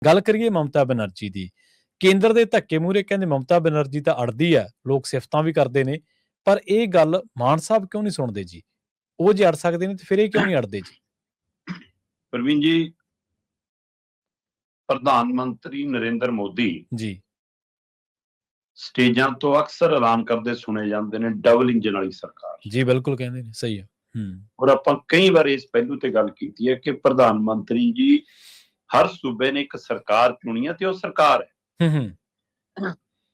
ਗੱਲ ਕਰੀਏ ਮਮਤਾ ਬੈਨਰਜੀ ਦੀ, ਕੇਂਦਰ ਦੇ ਧੱਕੇ ਮੂਹਰੇ ਕਹਿੰਦੇ ਮਮਤਾ ਬੈਨਰਜੀ ਤਾਂ ਅੜਦੀ ਹੈ, ਲੋਕ ਸਿਫਤਾਂ ਵੀ ਕਰਦੇ ਨੇ, ਪਰ ਇਹ ਗੱਲ ਮਾਨ ਸਾਹਿਬ ਕਿਉਂ ਨਹੀਂ ਸੁਣਦੇ ਜੀ? ਉਹ ਜੇ ਅੜ ਸਕਦੇ ਨੇ ਤੇ ਫਿਰ ਇਹ ਕਿਉਂ ਨਹੀਂ ਅੜਦੇ ਜੀ? ਪ੍ਰਵੀਨ ਜੀ, ਪ੍ਰਧਾਨ ਮੰਤਰੀ ਨਰਿੰਦਰ ਮੋਦੀ ਜੀ ਸਟੇਜਾਂ ਤੋਂ ਅਕਸਰ ਐਲਾਨ ਕਰਦੇ ਸੁਣੇ ਜਾਂਦੇ ਨੇ ਡਬਲ ਇੰਜਨ ਵਾਲੀ ਸਰਕਾਰ। ਜੀ ਬਿਲਕੁਲ ਕਹਿੰਦੇ ਨੇ, ਸਹੀ ਹੈ। ਔਰ ਆਪਾਂ ਕਈ ਵਾਰ ਇਸ ਪਹਿਲੂ ਤੇ ਗੱਲ ਕੀਤੀ ਹੈ ਕਿ ਪ੍ਰਧਾਨ ਮੰਤਰੀ ਜੀ ਹਰ ਸੂਬੇ ਨੇ ਇੱਕ ਸਰਕਾਰ ਚੁਣੀ ਹੈ ਤੇ ਉਹ ਸਰਕਾਰ ਹੈ।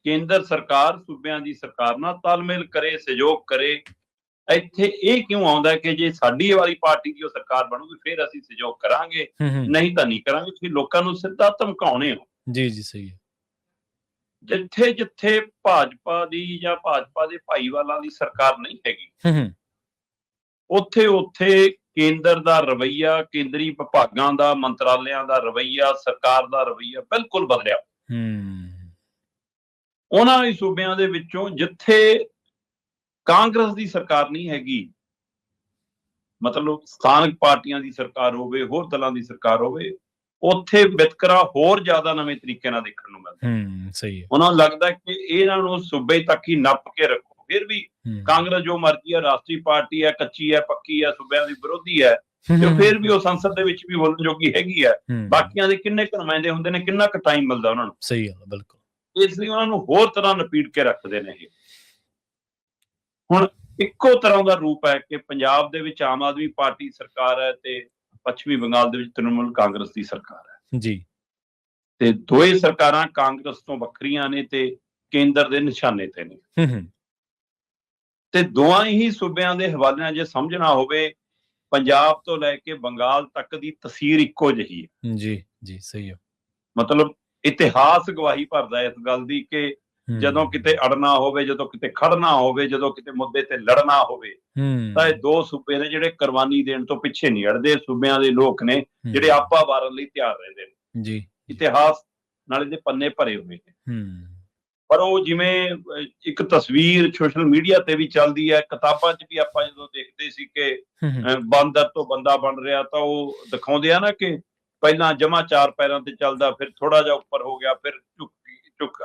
ਕੇਂਦਰ ਸਰਕਾਰ ਸੂਬਿਆਂ ਦੀ ਸਰਕਾਰ ਨਾਲ ਤਾਲਮੇਲ ਕਰੇ, ਸਹਿਯੋਗ ਕਰੇ। ਇੱਥੇ ਇਹ ਕਿਉਂ ਆਉਂਦਾ ਕਿ ਜੇ ਸਾਡੀ ਵਾਲੀ ਪਾਰਟੀ ਦੀ ਉਹ ਸਰਕਾਰ ਬਣੂਗੀ ਫਿਰ ਅਸੀਂ ਸਹਿਯੋਗ ਕਰਾਂਗੇ, ਨਹੀਂ ਤਾਂ ਨਹੀਂ ਕਰਾਂਗੇ। ਤੁਸੀਂ ਲੋਕਾਂ ਨੂੰ ਸਿੱਧਾ ਧਮਕਾਉਣੇ ਹੋ। ਜੀ ਜੀ ਸਹੀ ਹੈ। ਜਿੱਥੇ ਜਿੱਥੇ ਭਾਜਪਾ ਦੀ ਜਾਂ ਭਾਜਪਾ ਦੇ ਭਾਈਵਾਲਾਂ ਦੀ ਸਰਕਾਰ ਨਹੀਂ ਹੈਗੀ, ਉੱਥੇ ਉੱਥੇ ਕੇਂਦਰ ਦਾ ਰਵੱਈਆ, ਕੇਂਦਰੀ ਵਿਭਾਗਾਂ ਦਾ, ਮੰਤਰਾਲਿਆਂ ਦਾ ਰਵੱਈਆ, ਸਰਕਾਰ ਦਾ ਰਵੱਈਆ ਬਿਲਕੁਲ ਬਦਲਿਆ। ਉਹਨਾਂ ਹੀ ਸੂਬਿਆਂ ਦੇ ਵਿੱਚੋਂ ਜਿੱਥੇ ਕਾਂਗਰਸ ਦੀ ਸਰਕਾਰ ਨਹੀਂ ਹੈਗੀ, ਮਤਲਬ ਸਥਾਨਕ ਪਾਰਟੀਆਂ ਦੀ ਸਰਕਾਰ ਹੋਵੇ, ਹੋਰ ਦਲਾਂ ਦੀ ਸਰਕਾਰ ਹੋਵੇ, ਉੱਥੇ ਵਿਤਕਰਾ ਹੋਰ ਜ਼ਿਆਦਾ ਨਵੇਂ ਤਰੀਕੇ ਨਾਲ ਦੇਖਣ ਨੂੰ ਮਿਲਦਾ। ਸਹੀ ਹੈ। ਉਹਨਾਂ ਨੂੰ ਲੱਗਦਾ ਕਿ ਇਹਨਾਂ ਨੂੰ ਸੂਬੇ ਤੱਕ ਹੀ ਨੱਪ ਕੇ ਰੱਖੋ। ਫਿਰ ਵੀ ਕਾਂਗਰਸ ਜੋ ਮਰਜ਼ੀ ਹੈ, ਰਾਸ਼ਟਰੀ ਪਾਰਟੀ ਹੈ, ਕੱਚੀ ਹੈ, ਪੱਕੀ ਹੈ, ਸੂਬਿਆਂ ਦੀ ਵਿਰੋਧੀ ਹੈ, ਤੇ ਫਿਰ ਵੀ ਉਹ ਸੰਸਦ ਦੇ ਵਿੱਚ ਵੀ ਬੋਲਣ ਜੋਗੀ ਹੈਗੀ ਹੈ। ਬਾਕੀਆਂ ਦੇ ਕਿੰਨੇ ਕੁ ਨੁਮਾਇੰਦੇ ਹੁੰਦੇ ਨੇ, ਕਿੰਨਾ ਕੁ ਟਾਈਮ ਮਿਲਦਾ ਉਹਨਾਂ ਨੂੰ। ਸਹੀ ਗੱਲ, ਬਿਲਕੁਲ। ਇਸ ਲਈ ਉਹਨਾਂ ਨੂੰ ਹੋਰ ਤਰ੍ਹਾਂ ਨਪੀੜ ਕੇ ਰੱਖਦੇ ਨੇ। ਇਹ ਹੁਣ ਇੱਕੋ ਤਰ੍ਹਾਂ ਦਾ ਰੂਪ ਹੈ ਕਿ ਪੰਜਾਬ ਦੇ ਵਿੱਚ ਆਮ ਆਦਮੀ ਪਾਰਟੀ ਸਰਕਾਰ ਹੈ ਤੇ ਪੱਛਮੀ ਬੰਗਾਲ ਦੇ ਵਿੱਚ ਤ੍ਰਿਣਮੂਲ ਕਾਂਗਰਸ ਦੀ ਸਰਕਾਰ ਹੈ ਜੀ। ਤੇ ਦੋਏ ਸਰਕਾਰਾਂ ਕਾਂਗਰਸ ਤੋਂ ਵੱਖਰੀਆਂ ਨੇ ਤੇ ਕੇਂਦਰ ਦੇ ਨਿਸ਼ਾਨੇ ਤੇ ਨੇ। ਤੇ ਦੋਹਾਂ ਹੀ ਸੂਬਿਆਂ ਦੇ ਹਵਾਲੇ ਨਾਲ ਜੇ ਸਮਝਣਾ ਹੋਵੇ, ਪੰਜਾਬ ਤੋਂ ਲੈ ਕੇ ਬੰਗਾਲ ਤੱਕ ਦੀ ਤਸਵੀਰ ਇੱਕੋ ਜਿਹੀ ਹੈ। ਜੀ ਜੀ ਸਹੀ ਹੈ। ਮਤਲਬ ਇਤਿਹਾਸ ਗਵਾਹੀ ਭਰਦਾ ਇਸ ਗੱਲ ਦੀ ਕਿ ਜਦੋਂ ਕਿਤੇ ਅੜਨਾ ਹੋਵੇ, ਜਦੋਂ ਕਿਤੇ ਖੜਨਾ ਹੋਵੇ, ਜਦੋਂ ਕਿਤੇ ਮੁੱਦੇ ਤੇ ਲੜਨਾ ਹੋਵੇ, ਤਾਂ ਇਹ ਦੋ ਸੂਬੇ ਨੇ ਜਿਹੜੇ ਕੁਰਬਾਨੀ ਦੇਣ ਤੋਂ ਪਿੱਛੇ ਨਹੀਂ ਹਟਦੇ। ਸੂਬਿਆਂ ਦੇ ਲੋਕ ਨੇ ਜਿਹੜੇ ਆਪਾ ਵਾਰਨ ਲਈ ਤਿਆਰ ਰਹਿੰਦੇ ਨੇ। ਜੀ ਇਤਿਹਾਸ ਨਾਲ ਇਹਦੇ ਪੰਨੇ ਭਰੇ ਹੋਏ ਨੇ। ਪਰ ਉਹ ਜਿਵੇਂ ਇੱਕ ਤਸਵੀਰ ਸੋਸ਼ਲ ਮੀਡੀਆ ਤੇ ਵੀ ਚੱਲਦੀ ਹੈ, ਕਿਤਾਬਾਂ 'ਚ ਵੀ ਆਪਾਂ ਜਦੋਂ ਦੇਖਦੇ ਸੀ ਕਿ ਬਾਂਦਰ ਤੋਂ ਬੰਦਾ ਬਣ ਰਿਹਾ, ਤਾਂ ਉਹ ਦਿਖਾਉਂਦੇ ਆ ਨਾ ਕਿ ਪਹਿਲਾਂ ਜਮਾ ਚਾਰ ਪੈਰਾਂ ਤੇ ਚੱਲਦਾ, ਫਿਰ ਥੋੜਾ ਜਿਹਾ ਉੱਪਰ ਹੋ ਗਿਆ, ਫਿਰ ਝੁਕ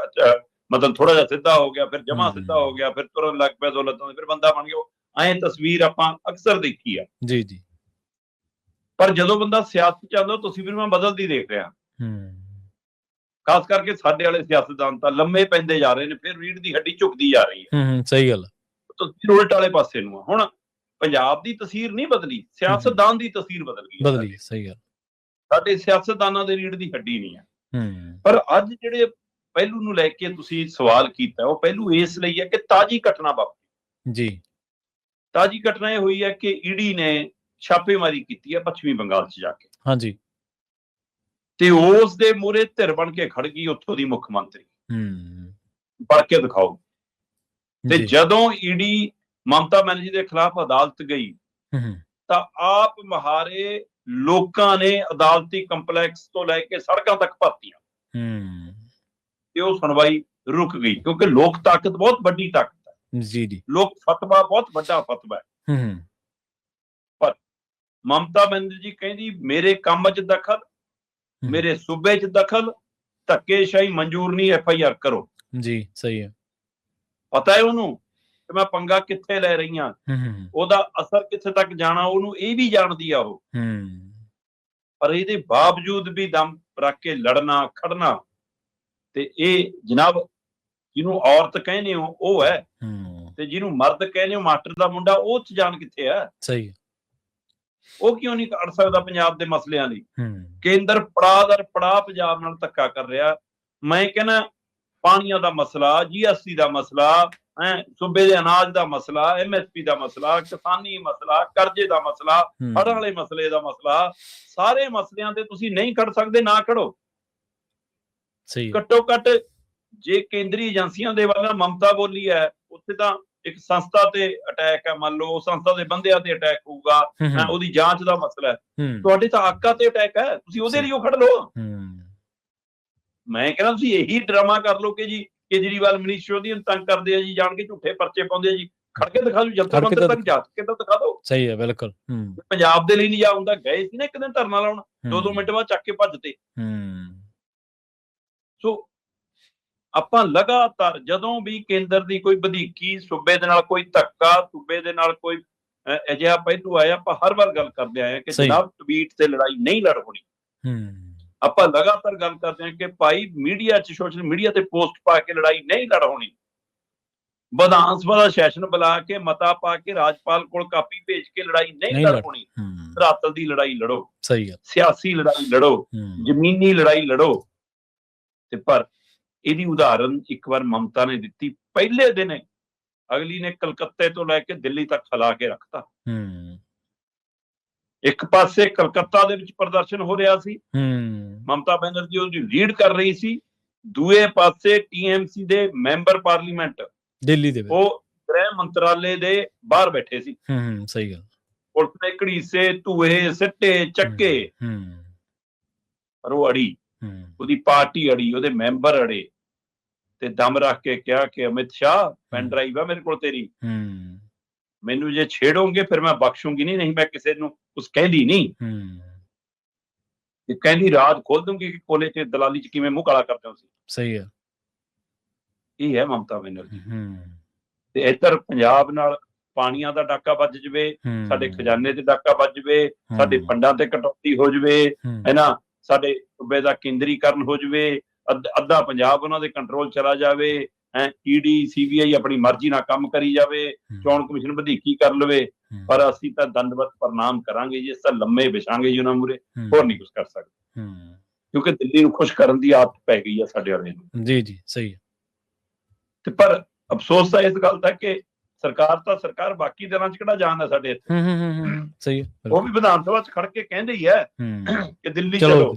ਮਤਲਬ ਥੋੜਾ ਜਿਹਾ ਸਿੱਧਾ ਹੋ ਗਿਆ, ਫਿਰ ਜਮਾ ਸਿੱਧਾ ਹੋ ਗਿਆ, ਫਿਰ ਤੁਰਨ ਲੱਗ ਪਿਆ ਦੋ ਲੱਤਾਂ, ਫਿਰ ਬੰਦਾ ਬਣ ਗਿਆ। ਐਂ ਤਸਵੀਰ ਆਪਾਂ ਅਕਸਰ ਦੇਖੀ ਆ। ਜੀ ਜੀ। ਪਰ ਜਦੋਂ ਬੰਦਾ ਸਿਆਸਤ 'ਚ ਆਉਂਦਾ, ਤਸਵੀਰ ਮੈਂ ਬਦਲਦੀ ਦੇਖ ਰਿਹਾ। ਖਾਸ ਕਰਕੇ ਸਾਡੇ ਵਾਲੇ ਸਿਆਸਤਦਾਨ ਤਾਂ ਲੰਮੇ ਪੈਂਦੇ ਜਾ ਰਹੇ ਨੇ, ਫਿਰ ਰੀੜ੍ਹ ਦੀ ਹੱਡੀ ਝੁਕਦੀ ਜਾ ਰਹੀ ਹੈ। ਸਹੀ ਗੱਲ। ਤਸਵੀਰ ਉਲਟ ਵਾਲੇ ਪਾਸੇ ਨੂੰ ਆ। ਹੁਣ ਪੰਜਾਬ ਦੀ ਤਸਵੀਰ ਨਹੀਂ ਬਦਲੀ, ਸਿਆਸਤਦਾਨ ਦੀ ਤਸਵੀਰ ਬਦਲ ਗਈ। ਸਹੀ ਗੱਲ। ਸਾਡੇ ਸਿਆਸਤਦਾਨਾਂ ਦੇ ਰੀੜ੍ਹ ਦੀ ਹੱਡੀ ਨਹੀਂ ਹੈ। ਪਰ ਅੱਜ ਜਿਹੜੇ ਪਹਿਲੂ ਨੂੰ ਲੈ ਕੇ ਤੁਸੀਂ ਸਵਾਲ ਕੀਤਾ, ਉਹ ਪਹਿਲੂ ਇਸ ਲਈ ਹੈ ਕਿ ਤਾਜ਼ੀ ਘਟਨਾ ਵਾਪਰੀ। ਜੀ। ਤਾਜ਼ੀ ਘਟਨਾ ਇਹ ਹੋਈ ਹੈ ਕਿ ਈਡੀ ਨੇ ਛਾਪੇਮਾਰੀ ਕੀਤੀ ਹੈ ਪੱਛਮੀ ਬੰਗਾਲ 'ਚ ਜਾ ਕੇ। ਹਾਂਜੀ। ਤੇ ਉਸ ਦੇ ਮੂਹਰੇ ਧਿਰ ਬਣ ਕੇ ਖੜ ਗਈ ਉੱਥੋਂ ਦੀ ਮੁੱਖ ਮੰਤਰੀ। ਪੜ੍ਹ ਕੇ ਦਿਖਾਓ। ਤੇ ਜਦੋਂ ਈਡੀ ਮਮਤਾ ਬੈਨਰਜੀ ਦੇ ਖਿਲਾਫ ਅਦਾਲਤ ਗਈ, ਤਾਂ ਆਪ ਮੁਹਾਰੇ ਲੋਕਾਂ ਨੇ ਅਦਾਲਤੀ ਕੰਪਲੈਕਸ ਤੋਂ ਲੈ ਕੇ ਸੜਕਾਂ ਤੱਕ ਭਰਤੀਆਂ। ਤੇ ਉਹ ਸੁਣਵਾਈ ਰੁਕ ਗਈ, ਕਿਉਂਕਿ ਲੋਕ ਤਾਕਤ ਬਹੁਤ ਵੱਡੀ ਤਾਕਤ ਹੈ। ਜੀ ਜੀ। ਲੋਕ ਫਤਵਾ ਬਹੁਤ ਵੱਡਾ ਫਤਵਾ ਹੈ। ਪਰ ਮਮਤਾ ਬੈਨਰਜੀ ਕਹਿੰਦੀ ਮੇਰੇ ਕੰਮ 'ਚ ਦਖਲ, ਮੇਰੇ ਸੂਬੇ 'ਚ ਦਖਲ, ਧੱਕੇਸ਼ਾਹੀ ਮਨਜ਼ੂਰ ਨਹੀਂ, FIR ਕਰੋ। ਜੀ ਸਹੀ ਹੈ। ਪਤਾ ਹੈ ਉਹਨੂੰ ਕਿ ਮੈਂ ਪੰਗਾ ਕਿੱਥੇ ਲੈ ਰਹੀ ਹਾਂ, ਉਹਦਾ ਅਸਰ ਕਿੱਥੇ ਤੱਕ ਜਾਣਾ, ਉਹਨੂੰ ਇਹ ਵੀ ਜਾਣਦੀ ਆ ਉਹ। ਪਰ ਇਹਦੇ ਬਾਵਜੂਦ ਵੀ ਦਮ ਰੱਖ ਕੇ ਲੜਨਾ, ਖੜਨਾ, ਤੇ ਇਹ ਜਨਾਬ ਜਿਹਨੂੰ ਔਰਤ ਕਹਿੰਦੇ ਹੋ ਉਹ ਹੈ, ਤੇ ਜਿਹਨੂੰ ਮਰਦ ਕਹਿੰਦੇ ਹੋ ਮਾਸਟਰ ਦਾ ਮੁੰਡਾ, ਉਹ 'ਚ ਜਾਣ ਕਿੱਥੇ ਹੈ? ਸਹੀ। ਉਹ ਕਿਉਂ ਨਹੀਂ ਅੜ ਸਕਦਾ ਪੰਜਾਬ ਦੇ ਮਸਲਿਆਂ ਲਈ? ਕੇਂਦਰ ਪੜਾਅ ਦਰ ਪੜਾਅ ਪੰਜਾਬ ਨਾਲ ਧੱਕਾ ਕਰ ਰਿਹਾ। ਮੈਂ ਕਹਿੰਦਾ ਪਾਣੀਆਂ ਦਾ ਮਸਲਾ, GST ਦਾ ਮਸਲਾ, ਸੂਬੇ ਦੇ ਅਨਾਜ ਦਾ ਮਸਲਾ, MSP ਦਾ ਮਸਲਾ, ਕਿਸਾਨੀ ਮਸਲਾ, ਕਰਜ਼ੇ ਦਾ ਮਸਲਾ, ਹੜ੍ਹਾਂ ਵਾਲੇ ਮਸਲੇ ਦਾ ਮਸਲਾ, ਸਾਰੇ ਮਸਲਿਆਂ ਤੇ ਤੁਸੀਂ ਨਹੀਂ ਖੜ ਸਕਦੇ, ਨਾ ਖੜੋ। ਘੱਟੋ ਘੱਟ ਜੇ ਕੇਂਦਰੀ ਏਜੰਸੀਆਂ ਦੇ ਵੱਲ ਮਮਤਾ ਬੋਲੀ ਹੈ, ਉੱਥੇ ਤਾਂ ਇੱਕ ਸੰਸਥਾ ਤੇ ਅਟੈਕ ਹੈ, ਮੰਨ ਲਓ ਸੰਸਥਾ ਦੇ ਬੰਦਿਆਂ ਤੇ ਅਟੈਕ ਹੋਊਗਾ, ਉਹਦੀ ਜਾਂਚ ਦਾ ਮਸਲਾ ਹੈ। ਤੁਹਾਡੇ ਤਾਂ ਆਕਾ ਤੇ ਅਟੈਕ ਹੈ, ਤੁਸੀਂ ਉਹਦੇ ਲਈ ਉਹ ਖੜ ਲਓ। ਮੈਂ ਕਹਿੰਦਾ ਤੁਸੀਂ ਇਹੀ ਡਰਾਮਾ ਕਰ ਲਓ ਕਿ ਜੀ ਕੇਜਰੀਵਾਲ ਮਨੀਸ਼ ਸਿਸੋਦੀਆ ਨੂੰ ਤੰਗ ਕਰਦੇ ਆ ਜੀ, ਜਾਣ ਕੇ ਝੂਠੇ ਪਰਚੇ ਪਾਉਂਦੇ ਆ ਜੀ, ਖੜ ਕੇ ਦਿਖਾ ਦਿਓ, ਜੰਤਰ ਮੰਤਰ ਤੱਕ ਜਾ ਕੇ ਤਾਂ ਦਿਖਾ ਦਿਓ। ਸਹੀ ਹੈ, ਬਿਲਕੁਲ। ਪੰਜਾਬ ਦੇ ਲਈ ਨਹੀਂ ਜਾ ਹੁੰਦਾ, ਗਏ ਸੀ ਨਾ ਇੱਕ ਦਿਨ ਧਰਨਾ ਲਾਉਣ, 2-2 ਮਿੰਟ ਬਾਅਦ ਚੱਕ ਕੇ ਭੱਜਦੇ। ਸੋ ਆਪਾਂ ਲਗਾਤਾਰ ਜਦੋਂ ਵੀ ਕੇਂਦਰ ਦੀ ਕੋਈ ਵਧੀਕੀ, ਸੂਬੇ ਦੇ ਨਾਲ ਕੋਈ ਧੱਕਾ, ਸੂਬੇ ਦੇ ਨਾਲ ਕੋਈ ਅਜਿਹਾ ਪਹਿਲੂ ਆਇਆ, ਆਪਾਂ ਹਰ ਵਾਰ ਗੱਲ ਕਰਦੇ ਆਏ ਕਿ ਜਨਾਬ ਟਵੀਟ ਤੇ ਲੜਾਈ ਨਹੀਂ ਲੜ ਹੋਣੀ। ਆਪਾਂ ਲਗਾਤਾਰ ਗੱਲ ਕਰਦੇ ਹਾਂ ਕਿ ਭਾਈ ਮੀਡੀਆ 'ਚ, ਸੋਸ਼ਲ ਮੀਡੀਆ ਤੇ ਪੋਸਟ ਪਾ ਕੇ ਲੜਾਈ ਨਹੀਂ ਲੜ ਹੋਣੀ। ਵਿਧਾਨ ਸਭਾ ਦਾ ਸੈਸ਼ਨ ਬੁਲਾ ਕੇ, ਮਤਾ ਪਾ ਕੇ, ਰਾਜਪਾਲ ਕੋਲ ਕਾਪੀ ਭੇਜ ਕੇ ਲੜਾਈ ਨਹੀਂ ਲੜ ਹੋਣੀ। ਧਰਾਤਲ ਦੀ ਲੜਾਈ ਲੜੋ, ਸਹੀ ਗੱਲ, ਸਿਆਸੀ ਲੜਾਈ ਲੜੋ, ਜ਼ਮੀਨੀ ਲੜਾਈ ਲੜੋ। ਤੇ ਪਰ ਇਹਦੀ ਉਦਾਹਰਨ ਇੱਕ ਵਾਰ ਮਮਤਾ ਨੇ ਦਿੱਤੀ। ਪਹਿਲੇ ਦਿਨ ਅਗਲੀ ਨੇ ਕਲਕੱਤੇ ਤੋਂ ਲੈ ਕੇ ਦਿੱਲੀ ਤੱਕ ਹਿਲਾ ਕੇ ਰੱਖਤਾ। ਇੱਕ ਪਾਸੇ ਕਲਕੱਤਾ ਦੇ ਵਿੱਚ ਪ੍ਰਦਰਸ਼ਨ ਹੋ ਰਿਹਾ ਸੀ, ਮਮਤਾ ਬੈਨਰਜੀ ਉਹਦੀ ਲੀਡ ਕਰ ਰਹੀ ਸੀ। ਦੂਏ ਪਾਸੇ TMC ਦੇ ਮੈਂਬਰ ਪਾਰਲੀਮੈਂਟ ਦਿੱਲੀ ਦੇ, ਉਹ ਗ੍ਰਹਿ ਮੰਤਰਾਲੇ ਦੇ ਬਾਹਰ ਬੈਠੇ ਸੀ। ਸਹੀ ਗੱਲ, ਪੁਲਿਸ ਨੇ ਘੜੀਸੇ, ਧੂਏ ਸਿੱਟੇ, ਚੱਕੇ, ਪਰ ਉਹ ਅੜੀ, ਉਹਦੀ ਪਾਰਟੀ ਅੜੀ, ਉਹਦੇ ਮੈਂਬਰ ਅੜੇ ਤੇ ਦਮ ਰੱਖ ਕੇ ਕਿਹਾ ਕਿ ਅਮਿਤ ਸ਼ਾਹ, ਪੈਨ ਡਰਾਈਵ ਆ ਮੇਰੇ ਕੋਲ ਤੇਰੀ, ਮੈਨੂੰ ਜੇ ਛੇੜੋਗੇ ਫਿਰ ਮੈਂ ਬਖਸ਼ੂੰਗੀ ਨਹੀਂ, ਨਹੀਂ ਮੈਂ ਕਿਸੇ ਨੂੰ ਕੁਛ ਕਹਿੰਦੀ ਨਹੀਂ। ਕਹਿੰਦੀ ਰਾਜ ਖੋਲ ਦੂੰਗੀ ਕਿ ਕੋਲੇ ਚ ਦਲਾਲੀ ਚ ਕਿਵੇਂ ਮੂੰਹ ਕਾਲਾ ਕਰਦੇ ਹੋ ਤੁਸੀਂ। ਸਹੀ ਹੈ, ਇਹ ਹੈ ਮਮਤਾ ਬੈਨਰਜੀ। ਤੇ ਇੱਧਰ ਪੰਜਾਬ ਨਾਲ ਪਾਣੀਆਂ ਦਾ ਡਾਕਾ ਵੱਜ ਜਵੇ, ਸਾਡੇ ਖਜ਼ਾਨੇ ਤੇ ਡਾਕਾ ਵੱਜ ਜਵੇ, ਸਾਡੇ ਫੰਡਾਂ ਤੇ ਕਟੌਤੀ ਹੋ ਜਵੇ, ਹੈ ਨਾ, ਸਾਡੇ ਸੂਬੇ ਦਾ ਕੇਂਦਰੀਕਰਨ ਹੋ ਜਵੇ, ਅੱਧਾ ਪੰਜਾਬ ਉਹਨਾਂ ਦੇ ਕੰਟਰੋਲ ਚਲਾ ਜਾਵੇ, ED CBI ਆਪਣੀ ਮਰਜ਼ੀ ਨਾਲ ਕੰਮ ਕਰੀ ਜਾਵੇ, ਚੋਣ ਕਮਿਸ਼ਨ ਵਧੀਕੀ ਕਰ ਲਵੇ, ਪਰ ਅਸੀਂ ਤਾਂ ਦੰਡਵਤ ਪ੍ਰਣਾਮ ਕਰਾਂਗੇ ਜੀ, ਇਸ ਤਾਂ ਲੰਮੇ ਵਿਛਾਂਗੇ ਜੀ ਉਹਨਾਂ ਮੂਹਰੇ, ਹੋਰ ਨਹੀਂ ਕੁਝ ਕਰ ਸਕਦੇ। ਕਿਉਂਕਿ ਦਿੱਲੀ ਨੂੰ ਖੁਸ਼ ਕਰਨ ਦੀ ਆਦਤ ਪੈ ਗਈ ਆ ਸਾਡੇ ਵਾਲੇ ਨੂੰ। ਜੀ ਜੀ, ਸਹੀ। ਤੇ ਪਰ ਅਫਸੋਸ ਤਾਂ ਇਸ ਗੱਲ ਦਾ ਕਿ ਸਰਕਾਰ ਤਾਂ ਸਰਕਾਰ, ਬਾਕੀ ਦਿਨਾਂ ਚ ਕਿਹੜਾ ਜਾਣ ਹੈ ਸਾਡੇ ਇੱਥੇ। ਸਹੀ, ਉਹ ਵੀ ਵਿਧਾਨ ਸਭਾ ਚ ਖੜ ਕੇ ਕਹਿੰਦੇ ਹੀ ਹੈ ਕਿ ਦਿੱਲੀ ਚਲੋ,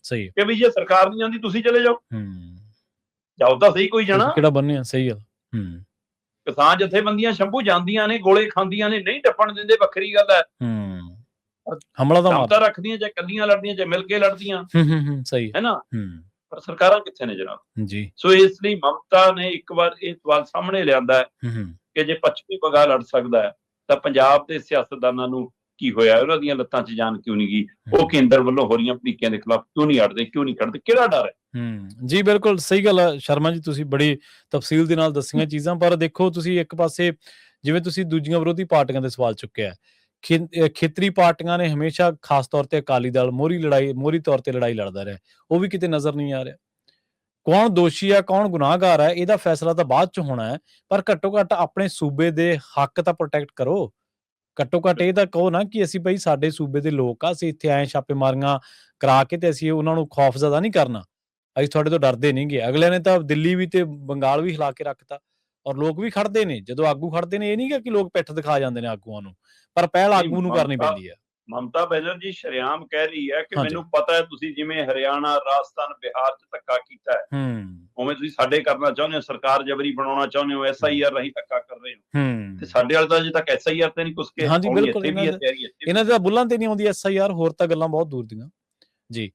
ਸਹੀ, ਕਿ ਵੀ ਜੇ ਸਰਕਾਰ ਨਹੀਂ ਜਾਂਦੀ ਤੁਸੀਂ ਚਲੇ ਜਾਓ, ਜਾਓ ਤਾਂ ਸਹੀ ਕੋਈ ਜਾਣਾ, ਕਿਹੜਾ ਬੰਨਿਆ। ਸਹੀ ਗੱਲ, ਕਿਸਾਨ ਜਥੇਬੰਦੀਆਂ ਸ਼ੰਭੂ ਜਾਂਦੀਆਂ ਨੇ, ਗੋਲੇ ਖਾਂਦੀਆਂ ਨੇ, ਨਹੀਂ ਟੱਪਣ ਦਿੰਦੇ, ਵੱਖਰੀ ਗੱਲ ਹੈ। ਹਮਲਾ ਤਾਂ ਰੱਖਦੀਆਂ, ਚਾਹੇ ਕੱਲੀਆਂ ਲੜਦੀਆਂ, ਚਾਹੇ ਮਿਲ ਕੇ ਲੜਦੀਆਂ, ਸਹੀ ਹੈ ਨਾ, ਪਰ ਸਰਕਾਰਾਂ ਕਿੱਥੇ ਨੇ ਜਨਾਬ ਜੀ। ਸੋ ਇਸ ਲਈ ਮਮਤਾ ਨੇ ਇੱਕ ਵਾਰ ਇਹ ਸਵਾਲ ਸਾਹਮਣੇ ਲਿਆਂਦਾ ਕਿ ਜੇ ਪੱਛਮੀ ਬੰਗਾਲ ਲੜ ਸਕਦਾ ਹੈ ਤਾਂ ਪੰਜਾਬ ਦੇ ਸਿਆਸਤਦਾਨਾਂ ਨੂੰ ਕੀ ਹੋਇਆ, ਉਹਨਾਂ ਦੀਆਂ ਲੱਤਾਂ 'ਚ ਜਾਨ ਕਿਉਂ ਨਹੀਂ ਗਈ, ਉਹ ਕੇਂਦਰ ਵੱਲੋਂ ਹੋ ਰਹੀਆਂ ਭੜੀਕਿਆਂ ਦੇ ਖਿਲਾਫ ਕਿਉਂ ਨਹੀਂ ਅੜਦੇ, ਕਿਉਂ ਨਹੀਂ ਖੜਦੇ, ਕਿਹੜਾ ਡਰ ਹੈ। ਜੀ ਬਿਲਕੁਲ ਸਹੀ ਗੱਲ ਹੈ ਸ਼ਰਮਾ ਜੀ, ਤੁਸੀਂ ਬੜੀ ਤਫਸੀਲ ਦੇ ਨਾਲ ਦੱਸੀਆਂ ਚੀਜ਼ਾਂ। ਪਰ ਦੇਖੋ ਤੁਸੀਂ ਇੱਕ ਪਾਸੇ ਜਿਵੇਂ ਤੁਸੀਂ ਦੂਜੀਆਂ ਵਿਰੋਧੀ ਪਾਰਟੀਆਂ ਦੇ ਸਵਾਲ ਚੁੱਕਿਆ, ਖੇਤਰੀ ਪਾਰਟੀਆਂ ਨੇ ਹਮੇਸ਼ਾ ਖਾਸ ਤੌਰ ਤੇ ਅਕਾਲੀ ਦਲ ਮੋਹਰੀ ਤੌਰ ਤੇ ਲੜਾਈ ਲੜਦਾ ਰਿਹਾ, ਉਹ ਵੀ ਕਿਤੇ ਨਜ਼ਰ ਨਹੀਂ ਆ ਰਿਹਾ। ਕੌਣ ਦੋਸ਼ੀ ਹੈ, ਕੌਣ ਗੁਨਾਹਗਾਰ ਹੈ, ਇਹਦਾ ਫੈਸਲਾ ਤਾਂ ਬਾਅਦ ਚ ਹੋਣਾ ਹੈ, ਪਰ ਘੱਟੋ ਘੱਟ ਆਪਣੇ ਸੂਬੇ ਦੇ ਹੱਕ ਤਾਂ ਪ੍ਰੋਟੈਕਟ ਕਰੋ। ਘੱਟੋ ਘੱਟ ਇਹ ਤਾਂ ਕਹੋ ਨਾ ਕਿ ਅਸੀਂ ਬਈ ਸਾਡੇ ਸੂਬੇ ਦੇ ਲੋਕ ਆ, ਅਸੀਂ ਇੱਥੇ ਆਏ ਛਾਪੇਮਾਰੀਆਂ ਕਰਾ ਕੇ ਤੇ ਅਸੀਂ ਉਹਨਾਂ ਨੂੰ ਖੌਫਜ਼ਦਾ ਨਹੀਂ ਕਰਨਾ, ਅਸੀਂ ਤੁਹਾਡੇ ਤੋਂ ਡਰਦੇ ਨਹੀਂ ਗੇ। ਅਗਲੇ ਨੇ ਤਾਂ ਦਿੱਲੀ ਵੀ ਤੇ ਬੰਗਾਲ ਵੀ ਹਿਲਾ ਕੇ ਰੱਖਤਾ, ਔਰ ਲੋਕ ਵੀ ਖੜਦੇ ਨੇ, ਜਦੋਂ ਆਗੂ ਖੜਦੇ ਨੇ, ਇਹ ਨਹੀਂ ਕਿ ਲੋਕ ਪਿੱਠ ਦਿਖਾ ਜਾਂਦੇ ਨੇ ਆਗੂਆਂ ਨੂੰ, ਪਰ ਪਹਿਲ ਆਗੂ ਨੂੰ ਕਰਨੀ ਪੈਂਦੀ ਹੈ। ਮਮਤਾ ਬੈਨਰਜੀ ਸ਼ਰੇਆਮ ਕਹਿ ਰਹੀ ਹੈ ਕਿ ਮੈਨੂੰ ਪਤਾ ਹੈ ਤੁਸੀਂ ਜਿਵੇਂ ਹਰਿਆਣਾ, ਰਾਜਸਥਾਨ, ਬਿਹਾਰ 'ਚ ਧੱਕਾ ਕੀਤਾ ਹੈ, ਉਵੇਂ ਤੁਸੀਂ ਸਾਡੇ ਕਰਨਾ ਚਾਹੁੰਦੇ ਹੋ, ਸਰਕਾਰ ਜਬਰੀ ਬਣਾਉਣਾ ਚਾਹੁੰਦੇ ਹੋ, SIR ਰਾਹੀਂ ਧੱਕਾ ਕਰ ਰਹੇ ਹੋ, ਤੇ ਸਾਡੇ ਵਾਲੇ ਤਾਂ ਅਜੇ ਤੱਕ SIR ਤੇ ਨਹੀਂ ਕੁਛ ਕੇ। ਹਾਂਜੀ ਬਿਲਕੁਲ, ਇਹਨਾਂ ਦੇ ਬੁੱਲਾਂ ਤੇ ਨਹੀਂ ਆਉਂਦੀ SIR, ਹੋਰ ਤਾਂ ਗੱਲਾਂ ਬਹੁਤ ਦੂਰ ਦੀਆਂ ਜੀ।